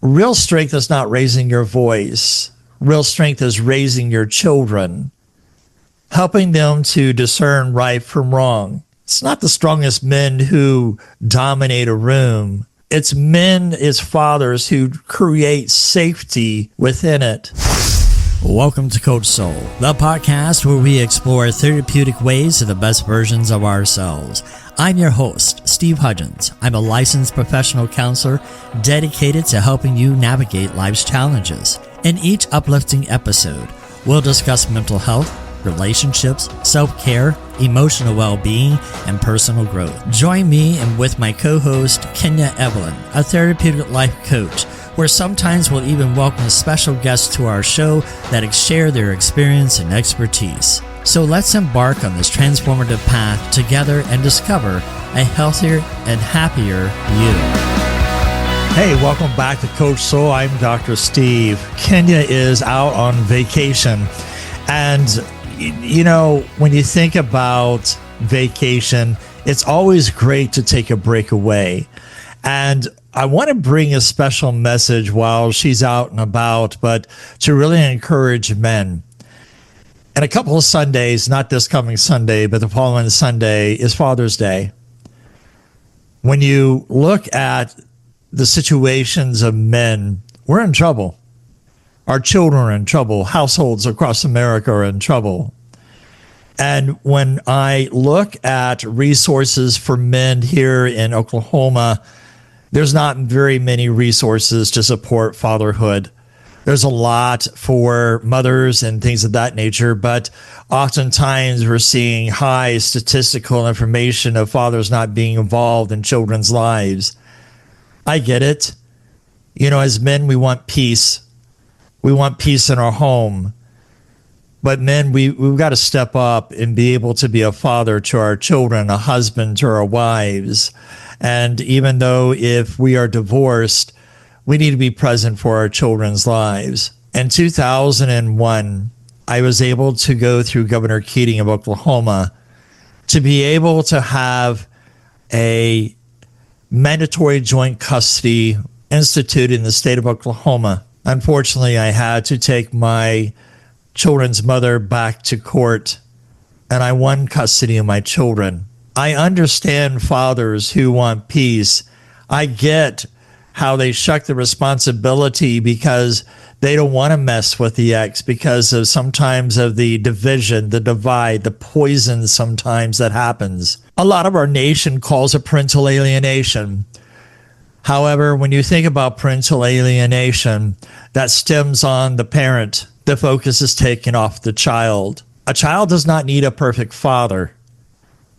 Real strength is not raising your voice. Real strength is raising your children, helping them to discern right from wrong. It's not the strongest men who dominate a room. It's men, it's fathers who create safety within it. Welcome to Coach Soul, the podcast where we explore therapeutic ways to the best versions of ourselves. I'm your host, Steve Hudgins. I'm a licensed professional counselor dedicated to helping you navigate life's challenges. In each uplifting episode, we'll discuss mental health, relationships, self-care, emotional well-being, and personal growth. Join me and with my co-host, Kenya Evelyn, a therapeutic life coach, where sometimes we'll even welcome a special guest to our show that share their experience and expertise. So let's embark on this transformative path together and discover a healthier and happier you. Hey, welcome back to Coach Soul. I'm Dr. Steve. Kenya is out on vacation. And, you know, when you think about vacation, it's always great to take a break away. And I want to bring a special message while she's out and about, but to really encourage men. And a couple of Sundays, not this coming Sunday, but the following Sunday is Father's Day. When you look at the situations of men, we're in trouble. Our children are in trouble. Households across America are in trouble. And when I look at resources for men here in Oklahoma, there's not very many resources to support fatherhood. There's a lot for mothers and things of that nature, but oftentimes we're seeing high statistical information of fathers not being involved in children's lives. I get it. You know, as men, we want peace. We want peace in our home. But men, we've got to step up and be able to be a father to our children, a husband to our wives. And even though if we are divorced, we need to be present for our children's lives. In 2001, I was able to go through Governor Keating of Oklahoma to be able to have a mandatory joint custody instituted in the state of Oklahoma. Unfortunately, I had to take my children's mother back to court, and I won custody of my children. I understand fathers who want peace. I get how they shuck the responsibility because they don't want to mess with the ex because of sometimes of the division, the divide, the poison sometimes that happens. A lot of our nation calls it parental alienation. However, when you think about parental alienation, that stems on the parent. The focus is taken off the child. A child does not need a perfect father.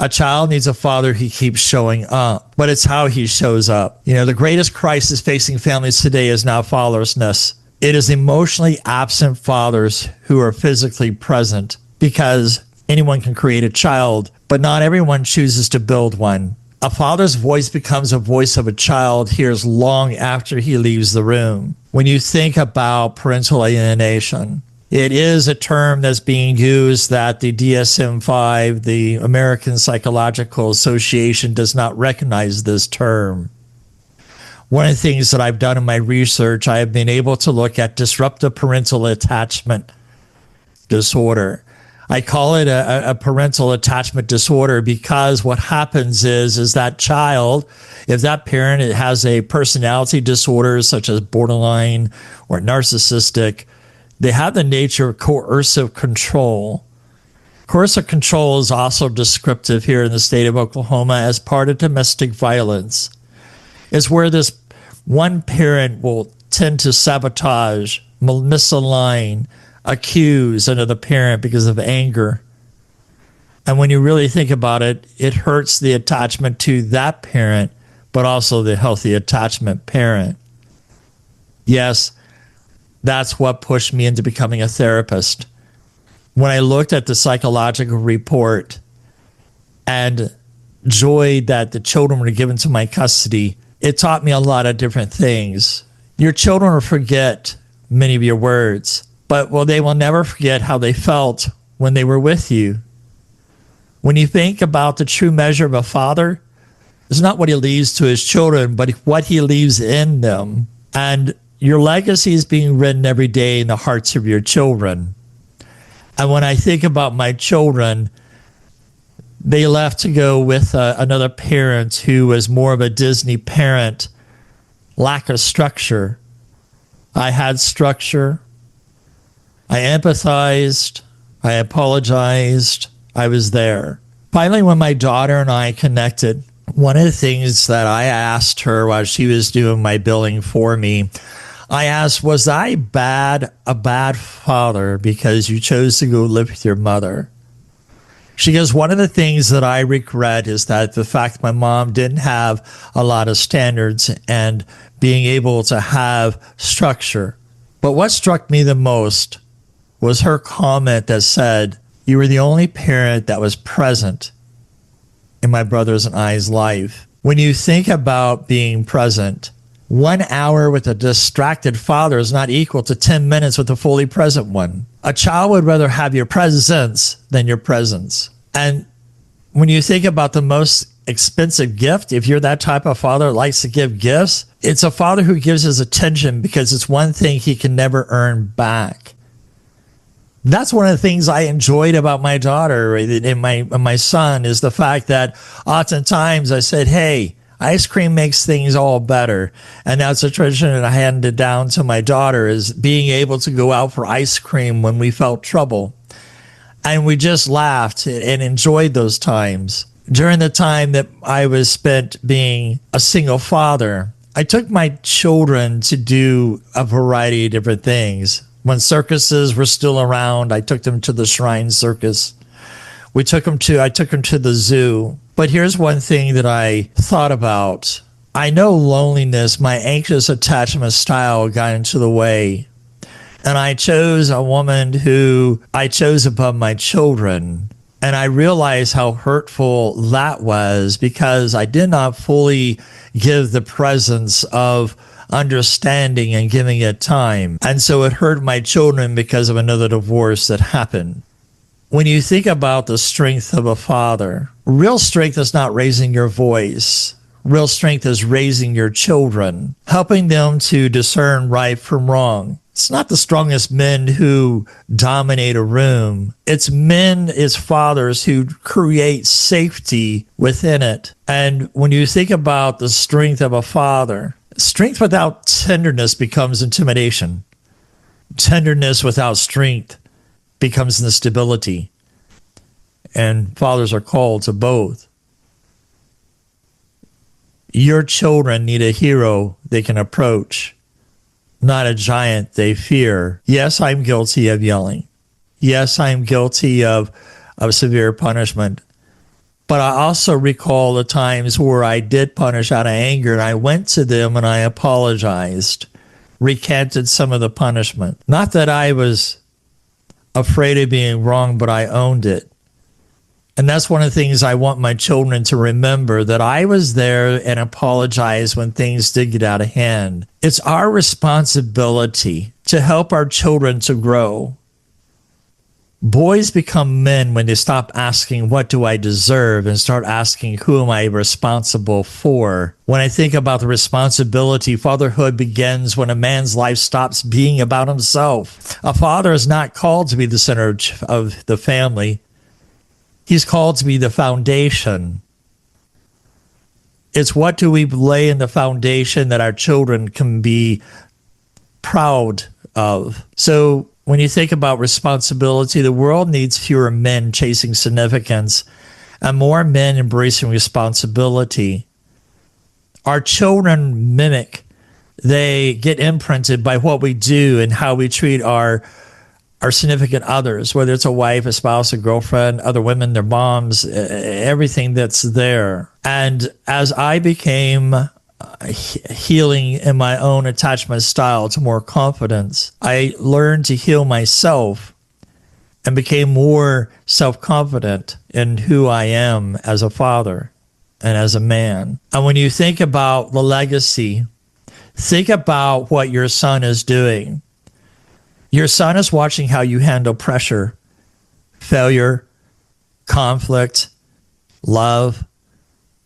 A child needs a father who keeps showing up, but it's how he shows up. You know, the greatest crisis facing families today is not fatherlessness. It is emotionally absent fathers who are physically present, because anyone can create a child, but not everyone chooses to build one. A father's voice becomes a voice of a child hears long after he leaves the room. When you think about parental alienation, it is a term that's being used that the DSM-5, the American Psychological Association, does not recognize this term. One of the things that I've done in my research, I have been able to look at disruptive parental attachment disorder. I call it a parental attachment disorder because what happens is that child, if that parent has a personality disorder such as borderline or narcissistic, they have the nature of coercive control. Coercive control is also descriptive here in the state of Oklahoma as part of domestic violence. It's where this one parent will tend to sabotage, misalign, accuse another parent because of anger. And when you really think about it, it hurts the attachment to that parent, but also the healthy attachment parent. Yes, that's what pushed me into becoming a therapist. When I looked at the psychological report and joy that the children were given to my custody, it taught me a lot of different things. Your children will forget many of your words, but they will never forget how they felt when they were with you. When you think about the true measure of a father, it's not what he leaves to his children, but what he leaves in them. And your legacy is being written every day in the hearts of your children. And when I think about my children, they left to go with another parent who was more of a Disney parent, lack of structure. I had structure. I empathized. I apologized. I was there. Finally, when my daughter and I connected, one of the things that I asked her while she was doing my billing for me, I asked, was I a bad father because you chose to go live with your mother? She goes, one of the things that I regret is that the fact my mom didn't have a lot of standards and being able to have structure. But what struck me the most was her comment that said, you were the only parent that was present in my brother's and I's life. When you think about being present, 1 hour with a distracted father is not equal to 10 minutes with a fully present one. A child would rather have your presence than your presence. And when you think about the most expensive gift, if you're that type of father that likes to give gifts, it's a father who gives his attention because it's one thing he can never earn back. That's one of the things I enjoyed about my daughter and my son is the fact that oftentimes I said, hey, ice cream makes things all better. And that's a tradition that I handed down to my daughter is being able to go out for ice cream when we felt trouble. And we just laughed and enjoyed those times. During the time that I was spent being a single father, I took my children to do a variety of different things. When circuses were still around, I took them to the Shrine Circus. I took them to the zoo. But here's one thing that I thought about. I know loneliness, my anxious attachment style got into the way. And I chose a woman who I chose above my children. And I realized how hurtful that was because I did not fully give the presence of understanding and giving it time. And so it hurt my children because of another divorce that happened. When you think about the strength of a father, real strength is not raising your voice. Real strength is raising your children, helping them to discern right from wrong. It's not the strongest men who dominate a room. It's fathers who create safety within it. And when you think about the strength of a father, strength without tenderness becomes intimidation. Tenderness without strength becomes instability. And fathers are called to both. Your children need a hero they can approach, not a giant they fear. Yes, I'm guilty of yelling. Yes, I'm guilty of severe punishment. But I also recall the times where I did punish out of anger, and I went to them and I apologized, recanted some of the punishment. Not that I was afraid of being wrong, but I owned it. And that's one of the things I want my children to remember, that I was there and apologized when things did get out of hand. It's our responsibility to help our children to grow. Boys become men when they stop asking, what do I deserve? And start asking, who am I responsible for? When I think about the responsibility, fatherhood begins when a man's life stops being about himself. A father is not called to be the center of the family. He's called to be the foundation. It's what do we lay in the foundation that our children can be proud of. So when you think about responsibility, the world needs fewer men chasing significance and more men embracing responsibility. Our children mimic. They get imprinted by what we do and how we treat our significant others, whether it's a wife, a spouse, a girlfriend, other women, their moms, everything that's there. And as I became healing in my own attachment style to more confidence, I learned to heal myself and became more self-confident in who I am as a father and as a man. And when you think about the legacy, think about what your son is doing. Your son is watching how you handle pressure, failure, conflict, love,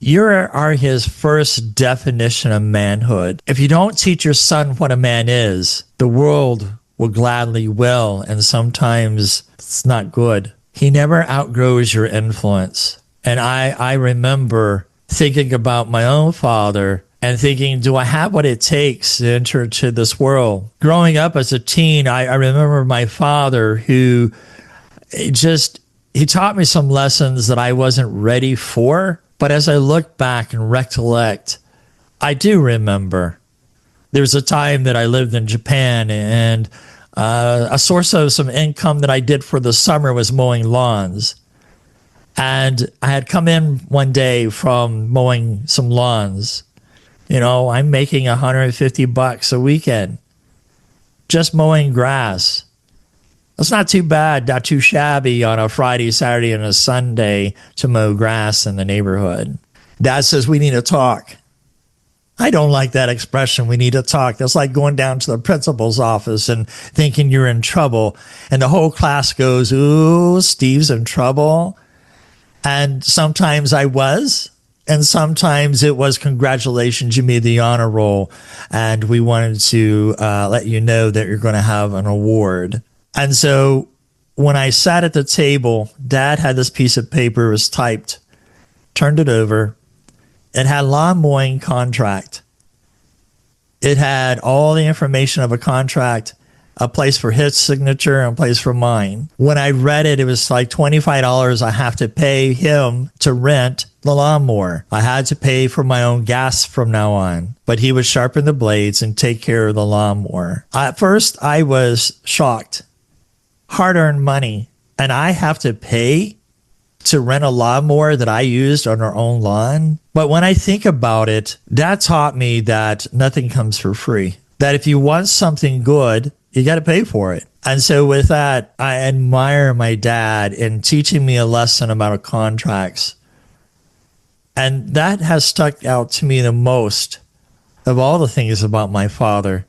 You are his first definition of manhood. If you don't teach your son what a man is, the world will gladly will, and sometimes it's not good. He never outgrows your influence. And I remember thinking about my own father and thinking, do I have what it takes to enter into this world? Growing up as a teen, I remember my father who he taught me some lessons that I wasn't ready for. But as I look back and recollect, I do remember there was a time that I lived in Japan, and a source of some income that I did for the summer was mowing lawns. And I had come in one day from mowing some lawns. You know, I'm making $150 a weekend just mowing grass. That's not too bad, not too shabby on a Friday, Saturday, and a Sunday to mow grass in the neighborhood. Dad says, we need to talk. I don't like that expression, we need to talk. That's like going down to the principal's office and thinking you're in trouble. And the whole class goes, ooh, Steve's in trouble. And sometimes I was. And sometimes it was, congratulations, you made the honor roll. And we wanted to let you know that you're going to have an award. And so when I sat at the table, Dad had this piece of paper, it was typed, turned it over. It had lawn mowing contract. It had all the information of a contract, a place for his signature and a place for mine. When I read it, it was like $25 I have to pay him to rent the lawnmower. I had to pay for my own gas from now on, but he would sharpen the blades and take care of the lawnmower. At first, I was shocked. Hard-earned money, and I have to pay to rent a lawnmower that I used on our own lawn. But when I think about it, Dad taught me that nothing comes for free. That if you want something good, you got to pay for it. And so with that, I admire my dad in teaching me a lesson about contracts. And that has stuck out to me the most of all the things about my father.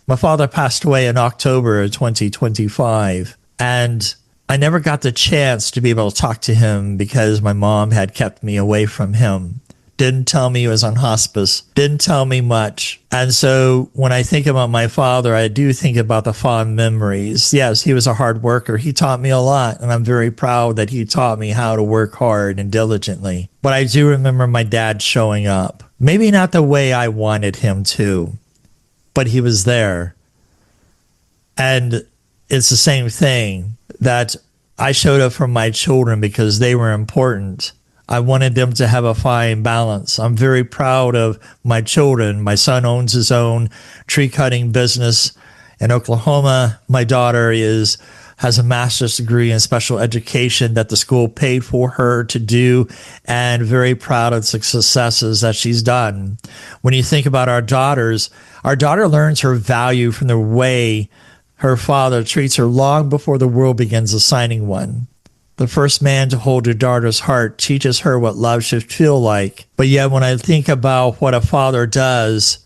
My father passed away in October of 2025, and I never got the chance to be able to talk to him because my mom had kept me away from him. Didn't tell me he was on hospice, didn't tell me much. And so when I think about my father, I do think about the fond memories. Yes, he was a hard worker. He taught me a lot, and I'm very proud that he taught me how to work hard and diligently. But I do remember my dad showing up. Maybe not the way I wanted him to, but he was there. And it's the same thing that I showed up for my children because they were important. I wanted them to have a fine balance. I'm very proud of my children. My son owns his own tree cutting business in Oklahoma. My daughter has a master's degree in special education that the school paid for her to do, and very proud of the successes that she's done. When you think about our daughter learns her value from the way her father treats her long before the world begins assigning one. The first man to hold your daughter's heart teaches her what love should feel like. But yet when I think about what a father does,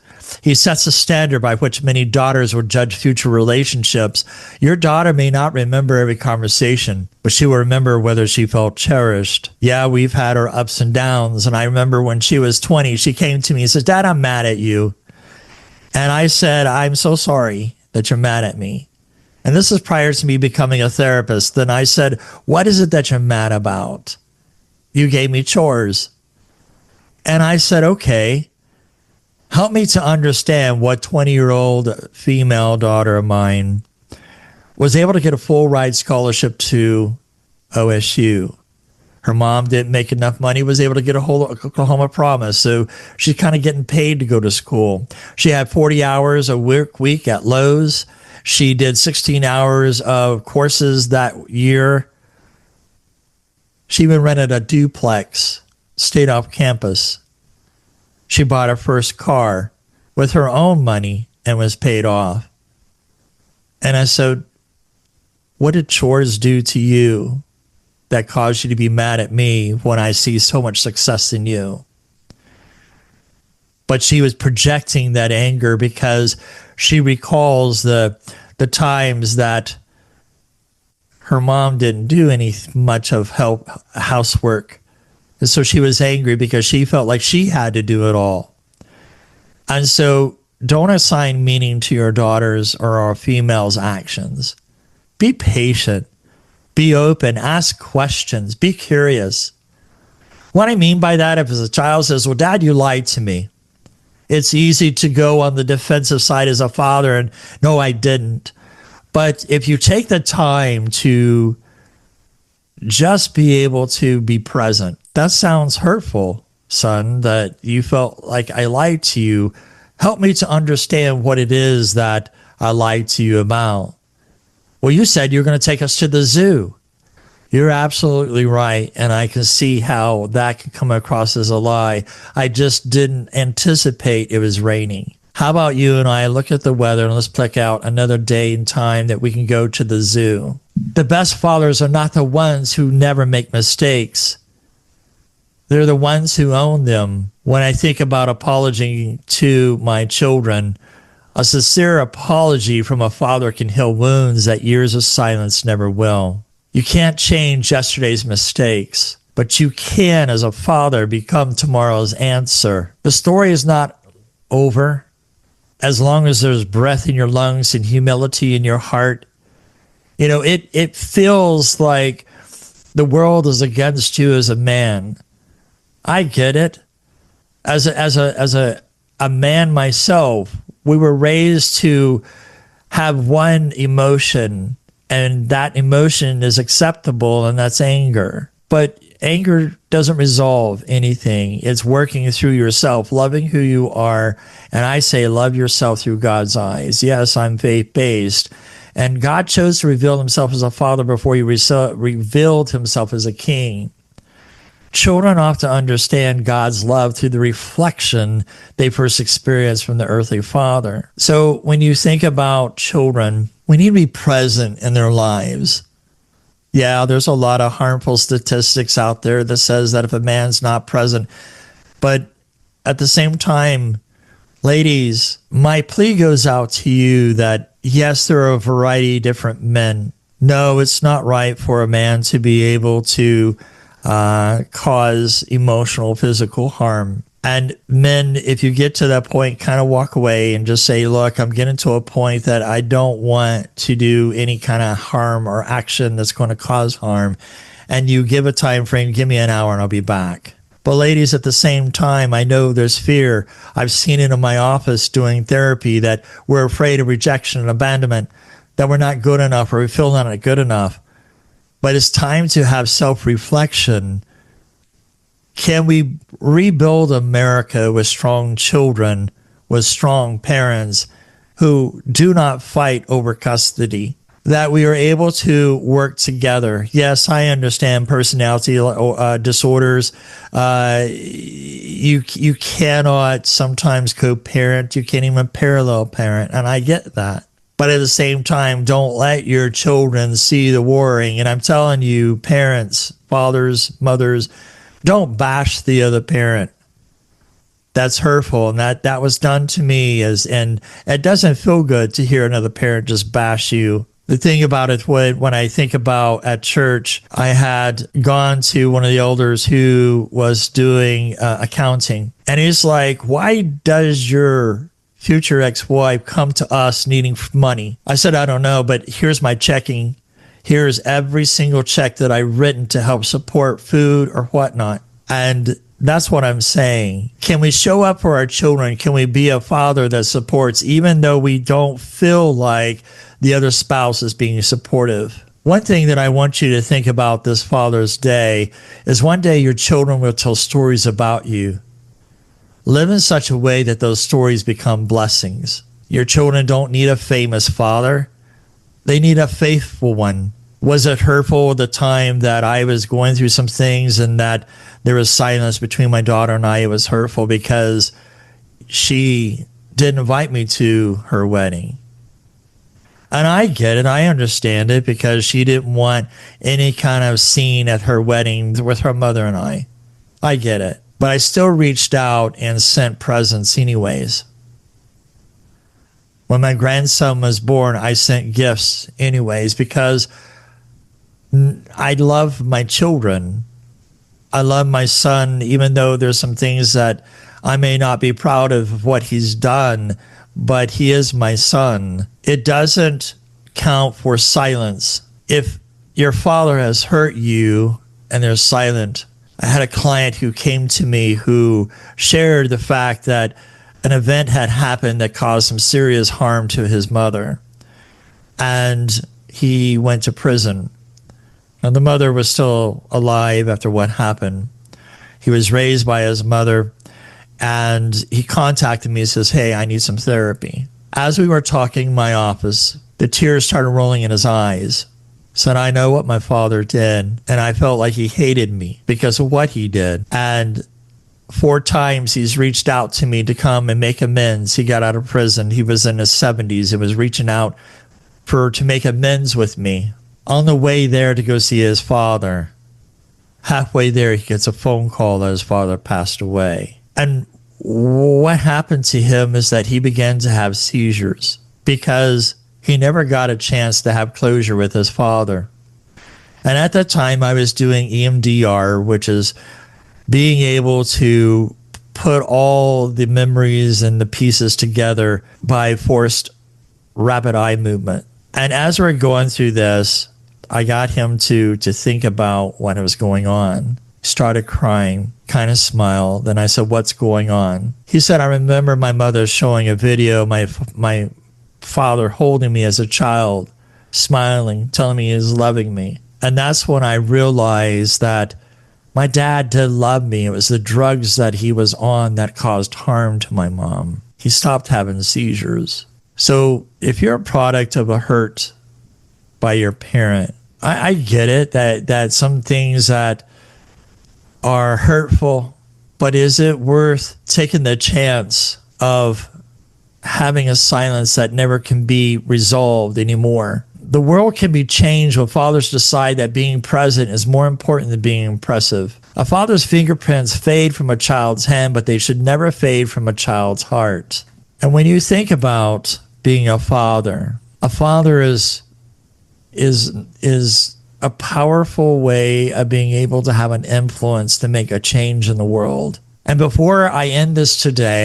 he sets a standard by which many daughters will judge future relationships. Your daughter may not remember every conversation, but she will remember whether she felt cherished. Yeah, we've had our ups and downs. And I remember when she was 20, she came to me and said, Dad, I'm mad at you. And I said, I'm so sorry that you're mad at me. And this is prior to me becoming a therapist. Then I said, what is it that you're mad about? You gave me chores. And I said, okay, help me to understand what 20-year-old female daughter of mine was able to get a full ride scholarship to OSU. Her mom didn't make enough money, was able to get a whole Oklahoma Promise. So she's kind of getting paid to go to school. She had 40 hours a week at Lowe's. She did 16 hours of courses that year. She even rented a duplex, stayed off campus. She bought her first car with her own money and was paid off. And I said, what did chores do to you that caused you to be mad at me when I see so much success in you? But she was projecting that anger because she recalls the times that her mom didn't do any much of housework And so she was angry because she felt like she had to do it all. And so don't assign meaning to your daughters or our females' actions. Be patient. Be open. Ask questions. Be curious. What I mean by that, if a child says, well, Dad, you lied to me. It's easy to go on the defensive side as a father and, no, I didn't. But if you take the time to just be able to be present, that sounds hurtful, son, that you felt like I lied to you. Help me to understand what it is that I lied to you about. Well, you said you're going to take us to the zoo. You're absolutely right, and I can see how that can come across as a lie. I just didn't anticipate it was raining. How about you and I look at the weather and let's pick out another day and time that we can go to the zoo. The best fathers are not the ones who never make mistakes. They're the ones who own them. When I think about apologizing to my children, a sincere apology from a father can heal wounds that years of silence never will. You can't change yesterday's mistakes, but you can, as a father, become tomorrow's answer. The story is not over. As long as there's breath in your lungs and humility in your heart, you know, it feels like the world is against you as a man. I get it. As a man myself, we were raised to have one emotion, and that emotion is acceptable, and that's anger. But anger doesn't resolve anything. It's working through yourself, loving who you are. And I say, love yourself through God's eyes. Yes, I'm faith-based. And God chose to reveal himself as a father before he revealed himself as a king. Children often understand God's love through the reflection they first experienced from the earthly father. So when you think about children, we need to be present in their lives. Yeah, there's a lot of harmful statistics out there that says that if a man's not present, but at the same time, ladies, my plea goes out to you that yes, there are a variety of different men. No, it's not right for a man to be able to cause emotional, physical harm. And men, if you get to that point, kind of walk away and just say, look, I'm getting to a point that I don't want to do any kind of harm or action that's going to cause harm. And you give a time frame, give me an hour and I'll be back. But ladies, at the same time, I know there's fear. I've seen it in my office doing therapy that we're afraid of rejection and abandonment, that we're not good enough or we feel not good enough. But it's time to have self-reflection. Can we rebuild America with strong children, with strong parents who do not fight over custody? That we are able to work together. Yes, I understand personality disorders. You cannot sometimes co-parent. You can't even parallel parent, and I get that. But at the same time, don't let your children see the warring. And I'm telling you, parents, fathers, mothers, don't bash the other parent. That's hurtful. And that was done to me. And it doesn't feel good to hear another parent just bash you. The thing about it, when I think about at church, I had gone to one of the elders who was doing accounting. And he's like, why does your future ex-wife come to us needing money? I said, I don't know, but here's my checking. Here's every single check that I've written to help support food or whatnot. And that's what I'm saying. Can we show up for our children? Can we be a father that supports, even though we don't feel like the other spouse is being supportive? One thing that I want you to think about this Father's Day is one day your children will tell stories about you. Live in such a way that those stories become blessings. Your children don't need a famous father. They need a faithful one. Was it hurtful at the time that I was going through some things and that there was silence between my daughter and I? It was hurtful because she didn't invite me to her wedding. And I get it. I understand it because she didn't want any kind of scene at her wedding with her mother and I. I get it. But I still reached out and sent presents anyways. When my grandson was born, I sent gifts anyways because I love my children. I love my son, even though there's some things that I may not be proud of what he's done, but he is my son. It doesn't count for silence. If your father has hurt you and they're silent, I had a client who came to me who shared the fact that an event had happened that caused some serious harm to his mother, and he went to prison. Now, the mother was still alive after what happened. He was raised by his mother, and he contacted me and says, "Hey, I need some therapy." As we were talking in my office, the tears started rolling in his eyes. Said, "I know what my father did, and I felt like he hated me because of what he did. And 4 times he's reached out to me to come and make amends. He got out of prison. He was in his 70s and was reaching out to make amends with me. On the way there to go see his father, halfway there, he gets a phone call that his father passed away. And what happened to him is that he began to have seizures because he never got a chance to have closure with his father. And at that time, I was doing EMDR, which is being able to put all the memories and the pieces together by forced rapid eye movement. And as we're going through this, I got him to think about what was going on. He started crying, kind of smiled. Then I said, "What's going on?" He said, "I remember my mother showing a video, my father holding me as a child, smiling, telling me he was loving me." And that's when I realized that my dad did love me. It was the drugs that he was on that caused harm to my mom. He stopped having seizures. So if you're a product of a hurt by your parent, I get it that some things that are hurtful, but is it worth taking the chance of having a silence that never can be resolved anymore? The world can be changed when fathers decide that being present is more important than being impressive. A father's fingerprints fade from a child's hand, but they should never fade from a child's heart. And when you think about being a father is a powerful way of being able to have an influence to make a change in the world. And before I end this today,